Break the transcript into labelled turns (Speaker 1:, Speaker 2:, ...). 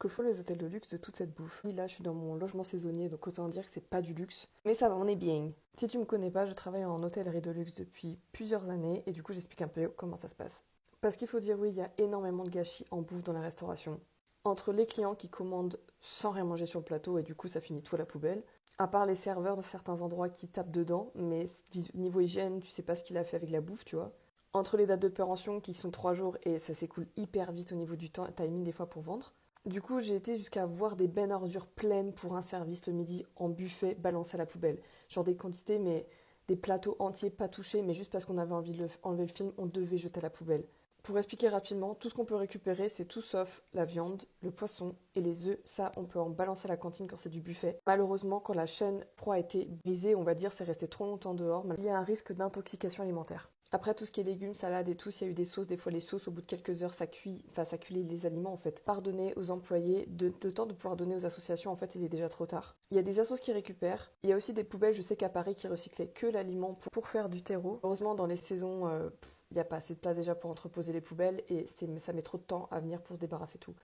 Speaker 1: Que font les hôtels de luxe de toute cette bouffe? Oui, là, je suis dans mon logement saisonnier, donc autant dire que c'est pas du luxe. Mais ça va, on est bien. Si tu me connais pas, je travaille en hôtellerie de luxe depuis plusieurs années et du coup, j'explique un peu comment ça se passe. Parce qu'il faut dire, oui, il y a énormément de gâchis en bouffe dans la restauration. Entre les clients qui commandent sans rien manger sur le plateau et du coup, ça finit tout à la poubelle. À part les serveurs de certains endroits qui tapent dedans, mais niveau hygiène, tu sais pas ce qu'il a fait avec la bouffe, tu vois. Entre les dates de péremption qui sont 3 jours et ça s'écoule hyper vite au niveau du temps, timing des fois pour vendre. Du coup, j'ai été jusqu'à voir des bennes à ordures pleines pour un service le midi en buffet balancé à la poubelle. Genre des quantités, mais des plateaux entiers pas touchés, mais juste parce qu'on avait envie de enlever le film, on devait jeter à la poubelle. Pour expliquer rapidement, tout ce qu'on peut récupérer, c'est tout sauf la viande, le poisson et les œufs. Ça, on peut en balancer à la cantine quand c'est du buffet. Malheureusement, quand la chaîne proie a été brisée, on va dire, c'est resté trop longtemps dehors, il y a un risque d'intoxication alimentaire. Après, tout ce qui est légumes, salades et tout, s'il y a eu des sauces, des fois les sauces, au bout de quelques heures, ça cuit, enfin ça cuit les aliments en fait. Pardonner aux employés, le temps de pouvoir donner aux associations, en fait, il est déjà trop tard. Il y a des assos qui récupèrent. Il y a aussi des poubelles, je sais qu'à Paris, qui recyclaient que l'aliment pour faire du terreau. Heureusement, dans les saisons, il n'y a pas assez de place déjà pour entreposer les poubelles et ça met trop de temps à venir pour se débarrasser tout.